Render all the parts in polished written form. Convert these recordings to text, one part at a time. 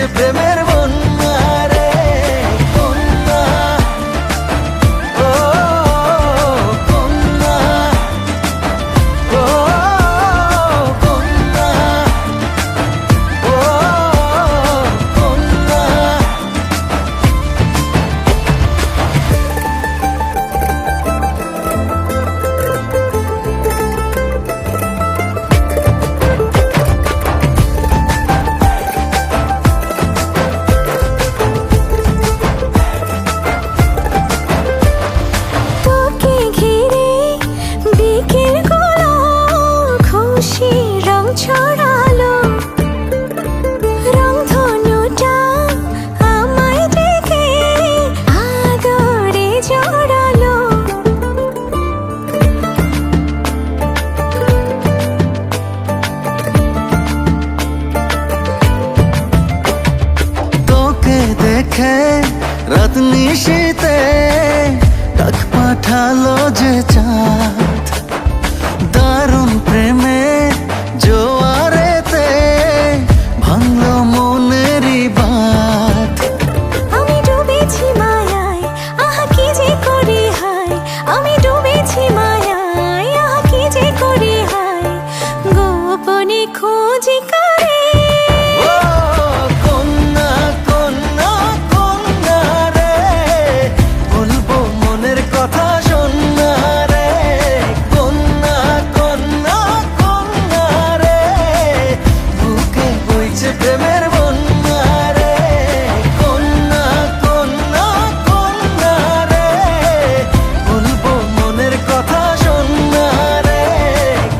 বইছে প্রেমের বন্যা রে বন্যা। ও বন্যা, ও বন্যা, ও বন্যা। তোকে ঘিরে বিকেলগুলো খুশি রং ছড়ালো, রংধনুটা আমায় ডেকে আদরে জড়ালো। তোকে দেখে রাত নিশীতে ডাক পাঠালো যে চাঁদ, দারুণ প্রেমে জোয়ারেতে ভাঙলো মনেরই বাঁধ। আমি ডুবেছি মায়ায়, আহা কি যে করি হায়। আমি ডুবেছি মায়ায়, আহা কি যে করি হায়। গোপনে খোঁজি করে ও কন্যা কন্যা কন্যা রে, বলবো মনের কথা শোনা রে। কন্যা কন্যা কন্যা রে, বুকে বইছে প্রেমের বন্যা রে। কন্যা কন্যা কন্যা রে, বলবো মনের কথা শোনা রে।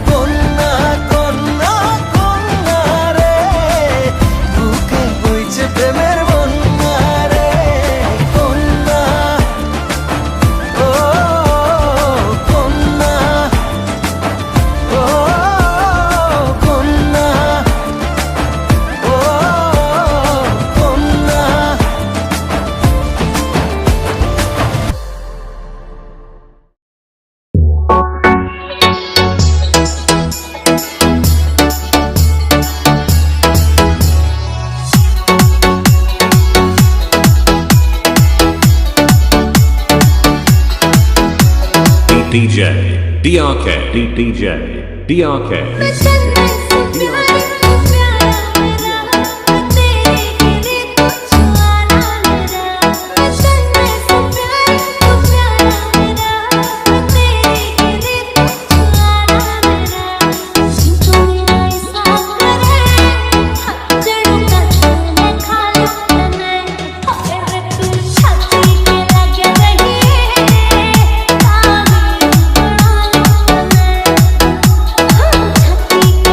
কন্যা কন্যা কন্যা রে, বুকে বইছে প্রেমের বন্যা রে। কন্যা, ও কন্যা, ও কন্যা, ও কন্যা। DJ DRK DJ DRK छाती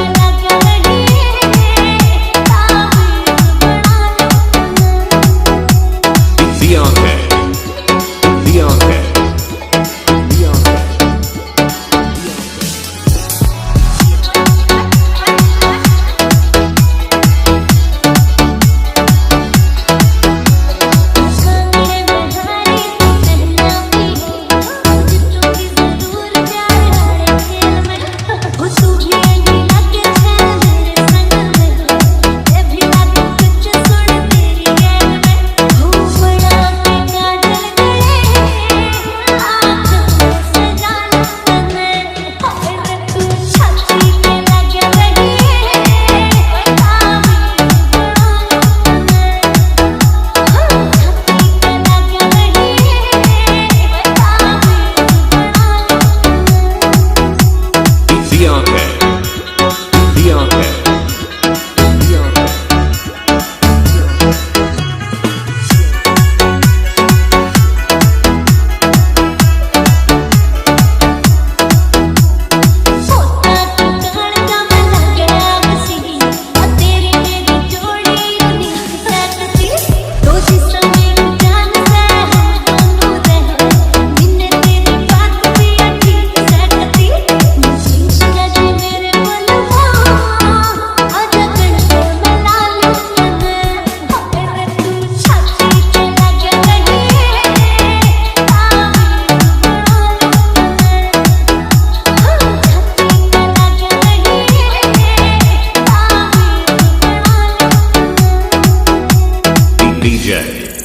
DJ,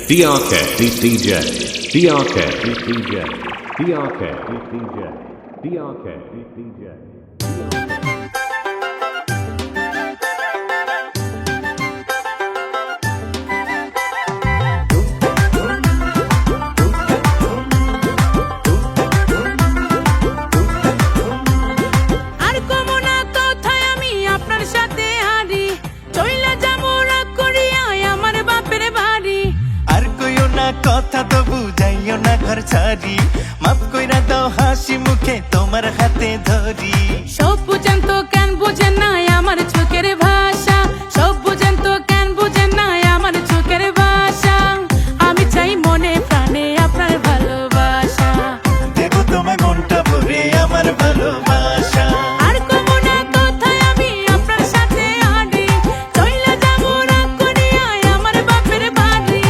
DRK, DJ, DRK, DJ, DRK, DJ, DRK, DJ. আর কমো না কোথায় আমি আপনার সাথে হারি চইলা যাবো রাগ করিয়া আমার বাপের বাড়ি আর কইও না কথা তো বুঝাইও না ঘর ছাড়ি মাফ কইরা দাও হাসি মুখে তোমার হাতে ধরি সব বুঝেন তো কেন বুঝেন না আমার চোখের ভাষা সব বুঝেন তো কেন বুঝেন না আমার চোখের ভাষা আমি চাই মনে প্রাণে আপনার ভালোবাসা দেবো তোমায় মনটা ভরে আমার ভালোবাসা আর কমো না কোথায় আমি আপনার সাথে হারি চইলা যাবো রাগ করিয়া আমার বাপের বাড়ি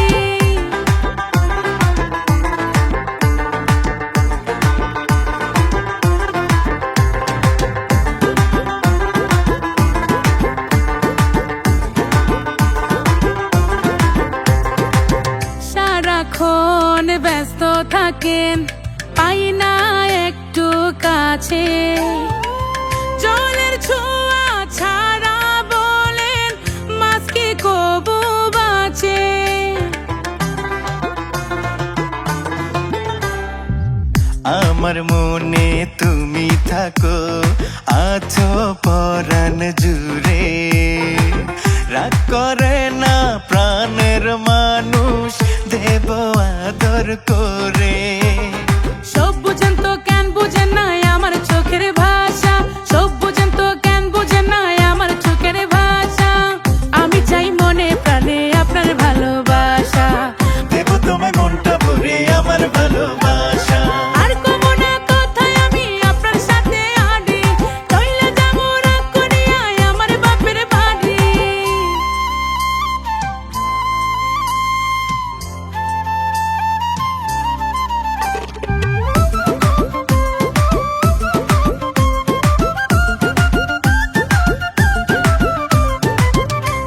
সারাক্ষণ ব্যস্ত থাকেন পাই না একটু কাছে জলের ছোঁয়া ছাড়া বলেন মাছ কি কবু বাঁচে আমার মনে তুমি থাকো আছো পরাণ জুড়ে রাগ করে না প্রাণের মানুষ দেব আদর করে সব বুঝেন তো কেন বুঝেন না আমার চোখের ভাষা সব বুঝেন তো কেন বুঝেন না আমার চোখের ভাষা আমি চাই মনে প্রাণে আপনার ভালোবাসা দেব তোমায় মনটা ভরে আমার ভালোবাসা আর কমো না কোথায় আমি আপনার সাথে হারি চইলা যাবো রাগ করিয়া আমার বাপের বাড়ি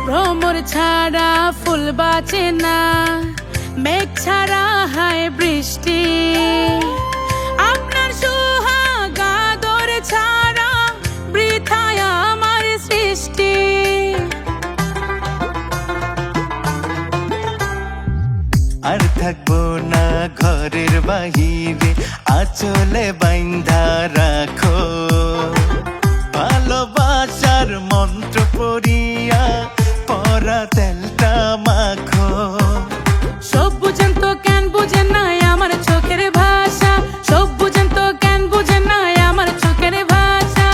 ভ্রমর ছাড়া ফুল বাঁচে না মেঘ ছাড়া হয় বৃষ্টি আপনার সুহাগাদর ছাড়া বৃথায় আমার সৃষ্টি আর থাকবো না ঘরের বাহিরে আঁচলে বাইন্ধা রাখো ভালোবাসার মন্ত্র পড়িয়া পরা তেলটা মাখো সব বুঝেন তো কেন বুঝেন না আমার চোখের ভাষা সব বুঝেন তো কেন বুঝেন না আমার চোখের ভাষা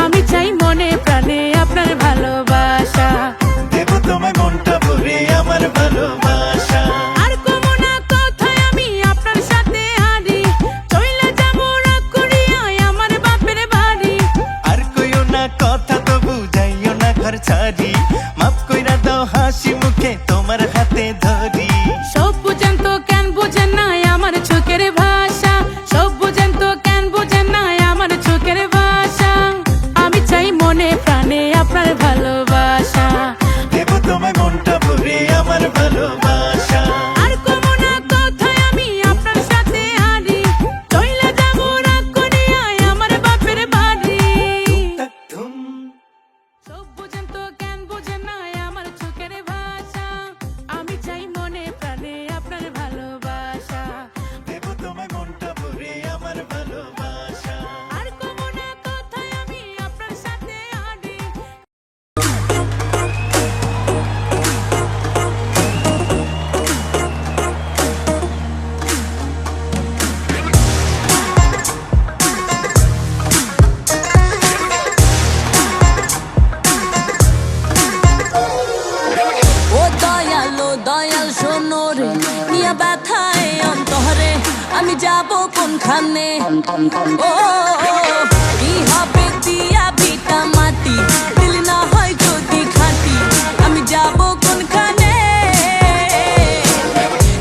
আমি চাই মনে প্রাণে আপনার ভালোবাসা দেব তোমায় মনটা ভরে আমার ভালোবাসা আর কমো না কোথায় আমি আপনার সাথে হারি চইলা যাবো রাগ করিয়া আমার বাপের বাড়ি আর কইও না কথা তো বুঝাইও না ঘর ছাড়ি মাফ কইরা দাও হাসি মুখে তোমার হাতে ধরি সব বুঝেন তো কেন বুঝেন না আমার চোখের ভাষা সব বুঝেন তো কেন বুঝেন না আমার চোখের ভাষা আমি চাই মনে প্রাণে আপনার ভালোবাসা দেব তোমায় মনটা ভরে আমার ভালোবাসা আর কমো না কোথায় আমি আপনার সাথে হারি চইলা যাবো রাগ করিয়া আমার বাপের বাড়ি ধুম সব বুঝেন তো কেন বুঝেন না আমার চোখের ভাষা আমি চাই মনে প্রাণে আপনার ভালোবাসা দেব তোমায় মনটা ভরে আমার ভালোবাসা আর কমো না কোথায় আমি আপনার সাথে হারি ও দয়াল শোনো রে নিয়া ব্যথায় অন্তরে আমি যাব কোনখানে ও কি হবে দিয়া ভিটা মাটি দিল না হয় যদি খাটি আমি যাব কোনখানে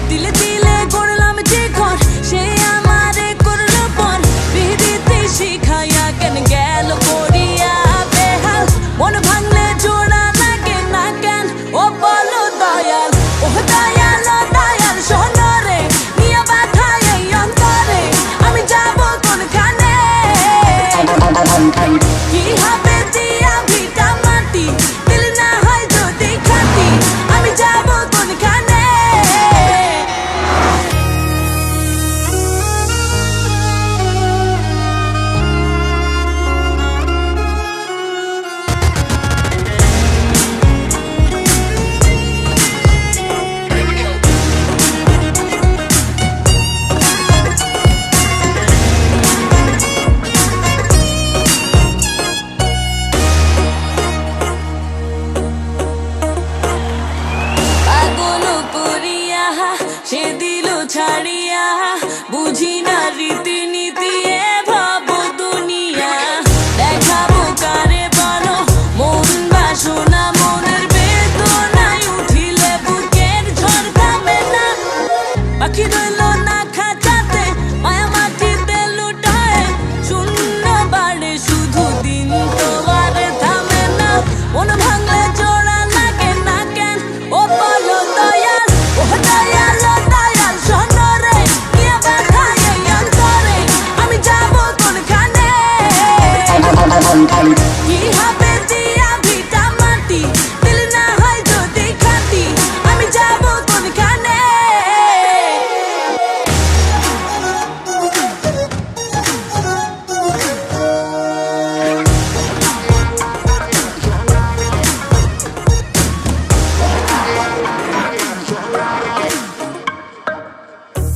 দিলে দিলে করলাম যে ঘর সে আমারে করলো পর বিহিতে শিখাইয়া কেন গেল করিয়া বেহাল মন ভাঙলে জোড়া লাগে না কেন ও বলো দয়াল ও দয়াল পাগল করিয়া সে দিল ছাড়িয়া বুঝি না রীতিনীতি এ ভাব দুনিয়া দেখাবো কারে বলো মন বাসনা মনের বেদনায় উঠিলে বুকের ঝড় থামে না পাখি রইল না খাঁচাতে মায়া মাটিতে লুটায় শূন্য বাড়ে শুধু দিন তো আর থামে না মন ভাঙলে জোড়া লাগে না কেন ও বলো দয়াল ও দয়াল ও দয়াল শোনো রে নিয়ে ব্যথায় এই অন্তরে আমি যাবো কোনখানে কি হবে দিয়া ভিটা মাটি দিল না হয় যদি খাটি আমি যাবো কোনখানে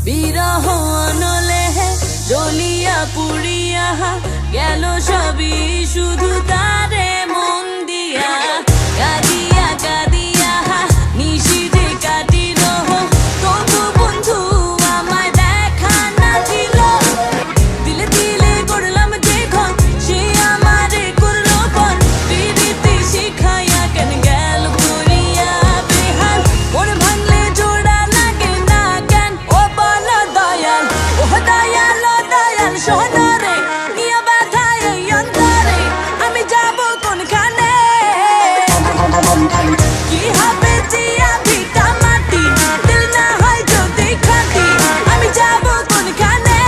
বিরহ অনলে জ্বলিয়া পুড়িয়া গেল সবই শুধু তারে মন দিয়া কাঁদিয়া কাঁদিয়া নিশিতে কাটিল তবু বন্ধু আমায় দেখা না দিল দিলে দিলে করলাম দেখো সে আমারে করলো পর প্রীতি শিখাইয়া কেন গেল করিয়া বেহাল মন ভাঙলে জোড়া লাগে না কেন ও বলো দয়াল ও দয়াল ও দয়াল শোনো রে নিয়ে ব্যথায় এই অন্তরে আমি যাবো কোনখানে কি হবে দিয়া ভিটা মাটি দিল না হয় যদি খাটি আমি যাবো কোনখানে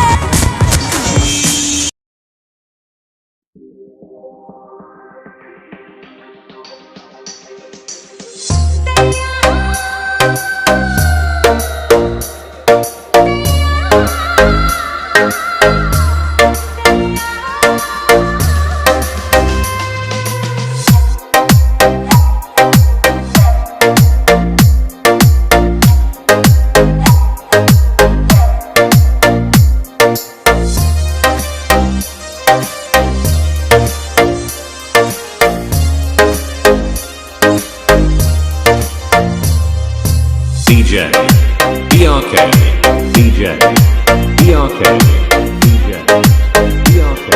DJ DRK DJ DRK DJ DRK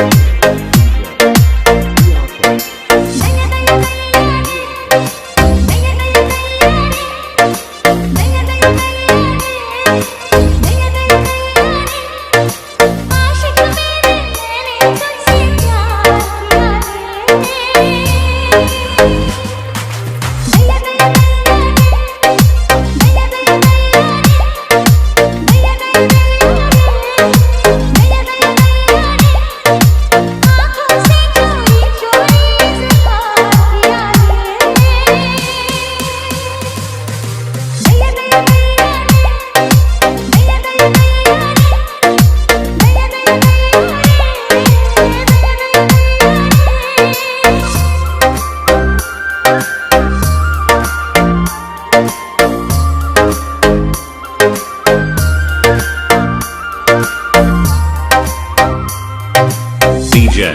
DJ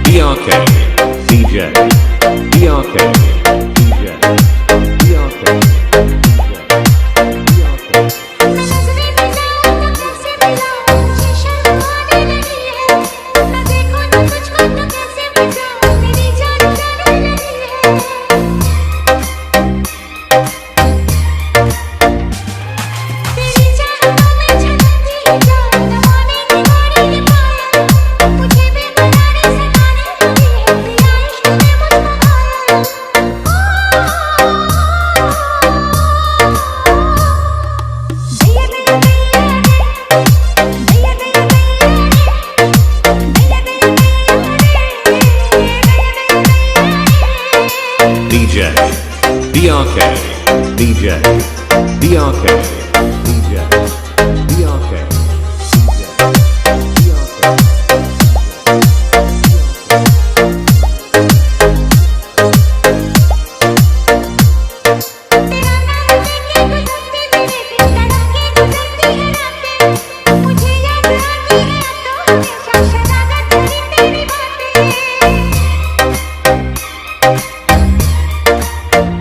DRK DJ DRK DJ DRK DJ DRK DJ DRK DJ DRK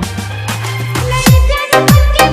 नहीं प्यार मन के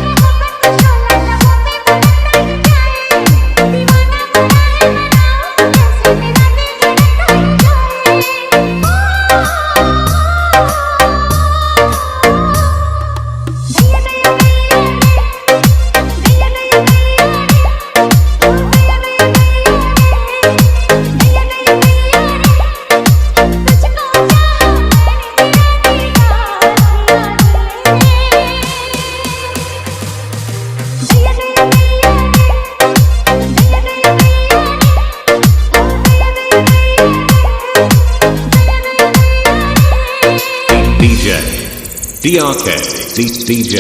DRK, DJ,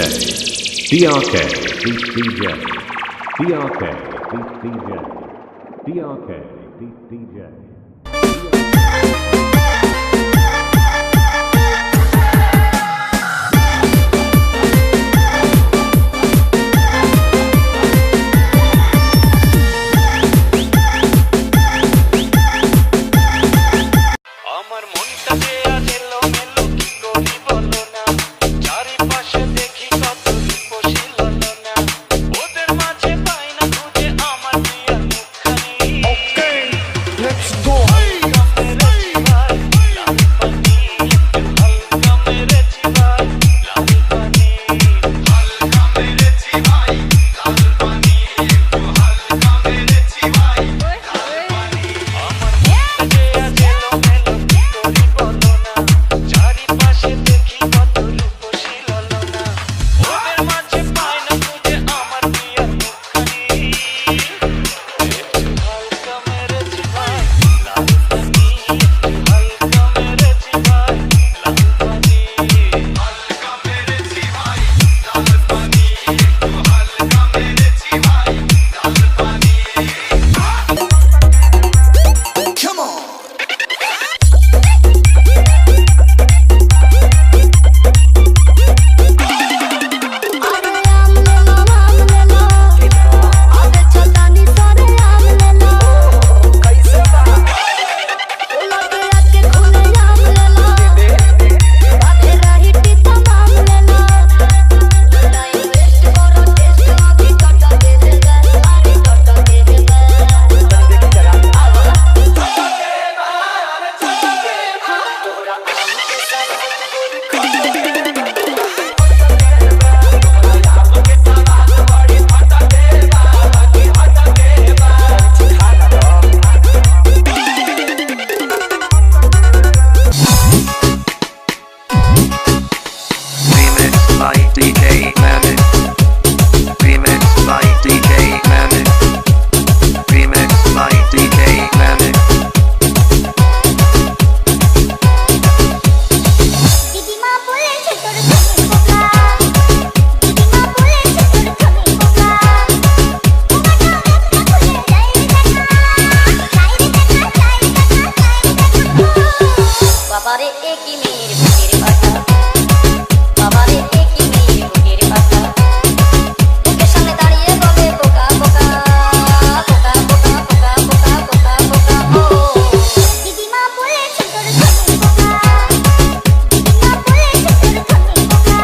DRK, DJ, DRK, DJ, DRK, DJ. আমার মনটা যে আজ এলোমেলো, কি করি বলো না। চারিপাশে দেখি কত রূপসী ললনা, ওদের মাঝে পাই না খুঁজে আমার প্রিয়ার মুখখানি। হালকা মেরেছি ভাই, লাল পানি, হালকা মেরেছি ভাই, লাল পানি। হালকা মেরেছি ভাই, লাল পানি, একটু হালকা মেরেছি ভাই, লাল পানি। আমার মনটা যে আজ এলোমেলো, কি করি বলো না। চারিপাশে দেখি কত রূপসী ললনা, ওদের মাঝে পাই না খুঁজে আমার প্রিয়ার মুখখানি। একটু হালকা মেরেছি ভাই, লাল পানি, একটু হালকা মেরেছি ভাই, লাল পানি। হালকা মেরেছি ভাই, লাল পানি, একটু হালকা মেরেছি ভাই, লাল পানি। Come on. Remix by DJ Mammoth. Remix by DJ Mammoth. Remix by DJ Mammoth. দিদিমা বলেছে তোর খানি পোকা, দিদিমা বলেছে তোর খানি পোকা। বাবারে একই মেয়ের বুকের পাটা, বাবারে একই মেয়ের বুকের পাটা। বুকের সামনে দাঁড়িয়ে বলে পোকা পোকা, পোকা পোকা পোকা পোকা পোকা পোকা। দিদিমা বলেছে তোর খানি পোকা, দিদিমা বলেছে তোর খানি পোকা।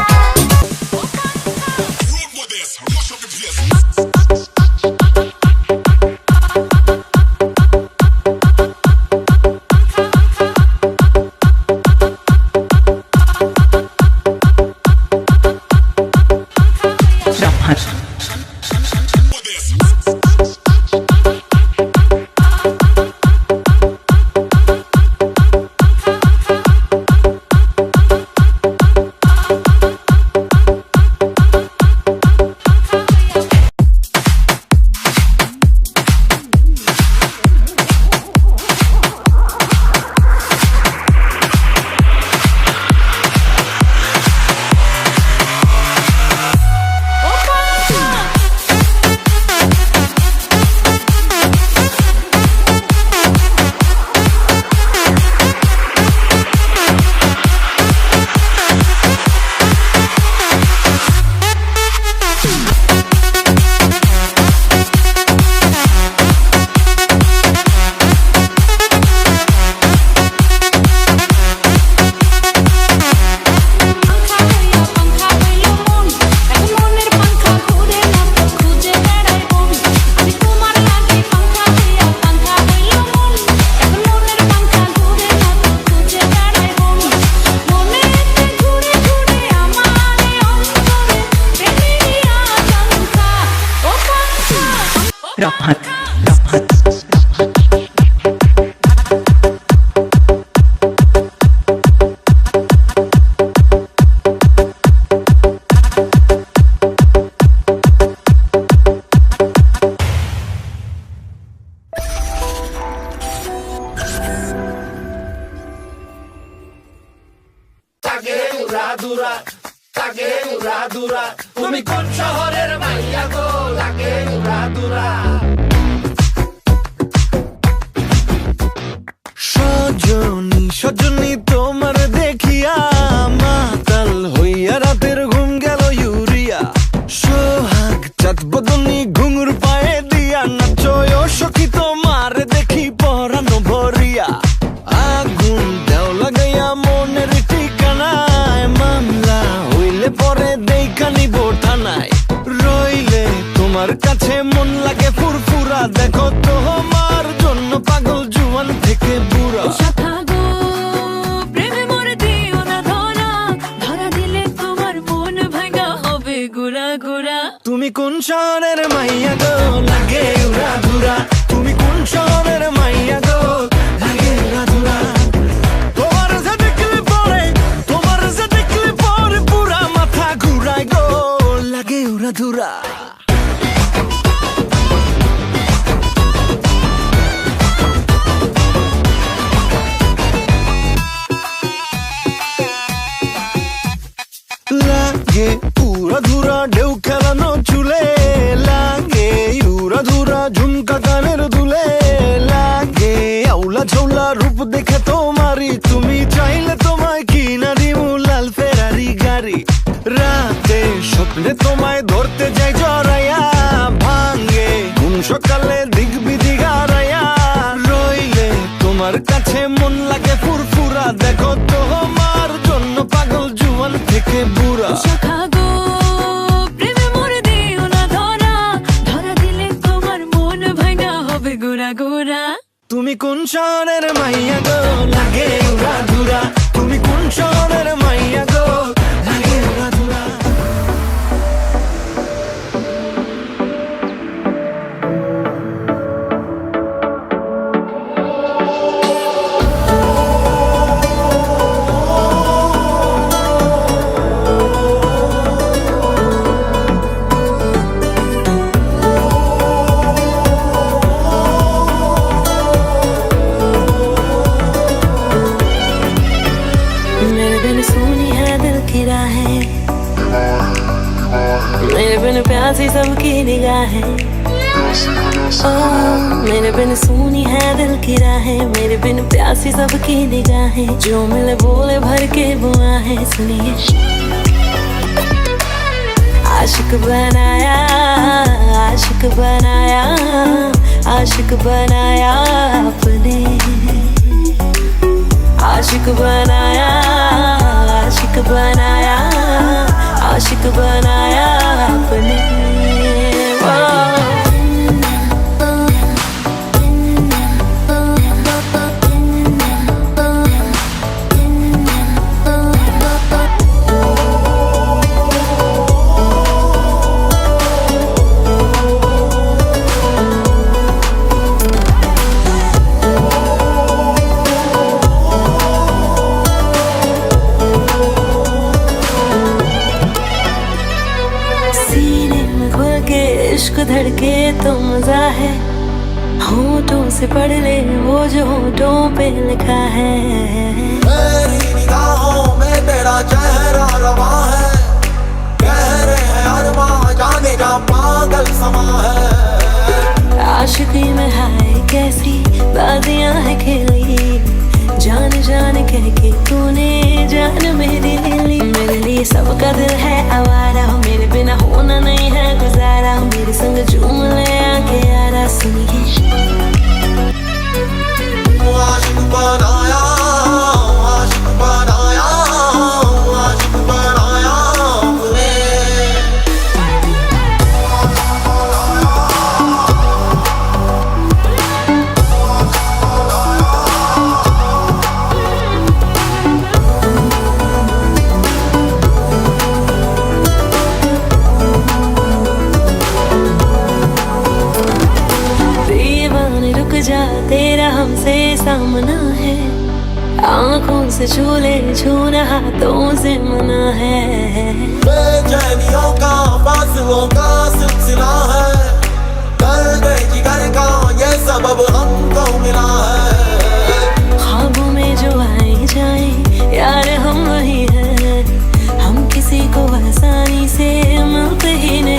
dura, dura. শহরের মাইয়া গো লাগে উড়া দুরা সজনী সজনী তোমার দেখিয়া মাতাল হইয়া রাতের ঘুম গেল ইউরিয়া সোহাগ চাঁদ বদনী ঘুঙুর পায়ে দিয়া নাচয় সখী তোমার দেখি পরানো ভরিয়া আগুন দেও লাগাইয়া মনের ঠিকানায় মামলা হইলে পরে দেখা নিব থানায় রইলে তোমার কাছে মন লাগে ফুরফুরা দেখো তোমার জন্য পাগল জুয়ান থেকে বুড়া শাখা গো প্রেমে মরে দিও না ধরা ধরা দিলে তোমার মন ভাঙা হবে গুড়া গুড়া তুমি কোন শহরের মাইয়া গো লাগে উড়া ধুরা তুমি কোন শহরের মাইয়া গো লাগে উড়া ধুরা তোমার যে দেখলে পরে পুরা মাথা ঘুরায় গো লাগে উড়া ধুরা লাগে উড়া ধুরা ঢেউ খেলানো চুলে লাগে উড়া ধুরা ঝুমকা কানের দুলে লাগে আউলা ঝৌলা রূপ দেখে তোমারি তুমি চাইলে তোমায় কিনা দিমু লাল ফেরারি গাড়ি রাতে স্বপ্নে তোমায় ধরতে যাই জড়াইয়া ভাঙ্গে ঘুম সকালে দিক বিদিক হারাইয়া রইলে তোমার কাছে মন লাগে ফুরফুরা দেখো তোমার জন্য পাগল জুয়ান থেকে বুড়া শাখা গো প্রেমে মরে দিও না ধরা ধরা দিলে তোমার মন ভাঙা হবে গুড়া গুড়া তুমি কোন শহরের মাইয়া গো লাগে উড়া ধুরা তুমি কোন শহরের মাইয়া গো লাগে উড়া ধুরা मेरे बिन सुनी है दिल की राहें मेरे बिन प्यासी सबकी निगाहें मेरे बिन सुनी है दिल की राहें मेरे बिन प्यासी सबकी निगाहें जो मिले बोले भर के बुआ है सुनिए आशिक बनाया आशिक बनाया आशिक बनाया अपने आशिक बनाया आशिक बनाया आशिक बनाया अपने सीने में घुल के इश्क धड़के तो मजा है होठों से पढ़ ले वो जो होठों पे लिखा है मेरी निगाहों में तेरा चेहरा रवा है कह रहे हैं अरमां जाने का पागल समा है आशिकी में हाय कैसी बाजियां है खेली जान जान कह के तूने जान मेरी ले ली मेरे लिए सबका दिल है आवारा मेरे बिना होना नहीं है गुजारा मेरे संग झूम ले आके यारा सुनिए आशिक बनाया आशिक बनाया आशिक बनाया अपने दीवाने रुक जा तेरा हमसे सामना है आंखों से छूले छूना हाथों से मना है बेचैनियों का फासलों का सिलसिला है दर्द जिगर का ये सबब हमको मिला है ख्वाबों में जो आए जाए यार हम वही हैं हम किसी को आसानी से मिलते ही नहीं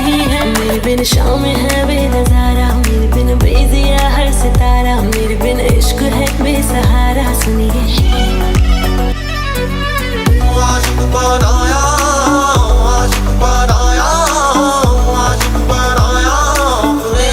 बिन शाम है बेनजारा, मेरे बिन बेजिया हर सितारा, मेरे बिन इश्क है बेसहारा। सुनिए आशिक बनाया, आशिक बनाया, आशिक बनाया तूने।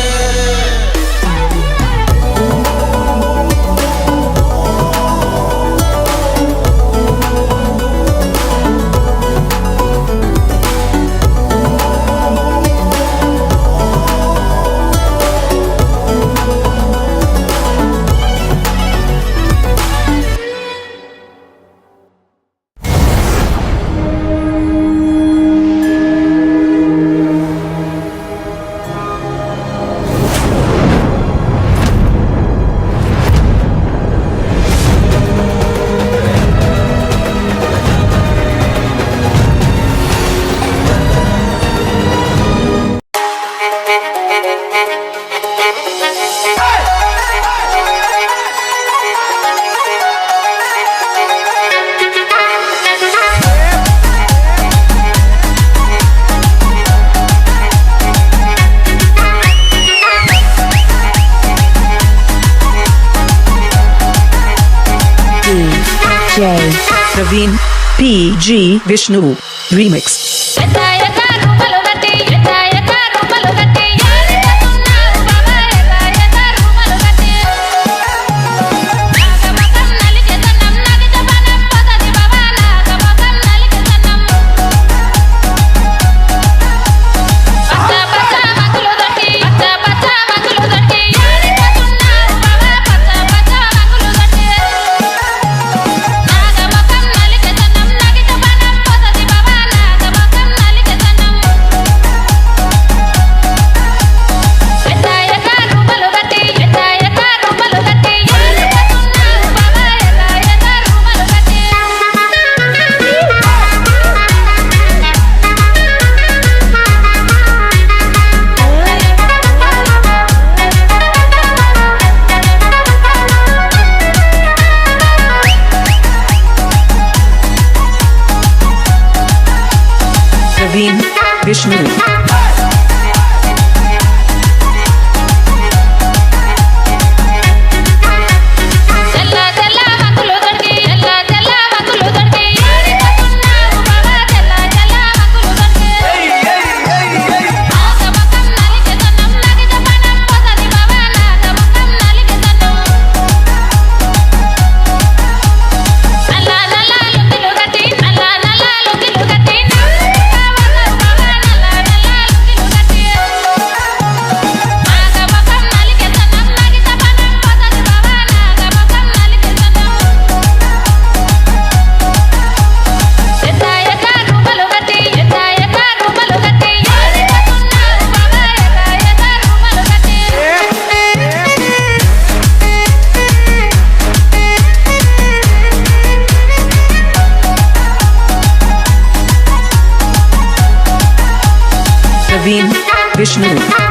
DJ Praveen PG Vishnu Remix. Praveen Vishnu. Praveen Vishnu.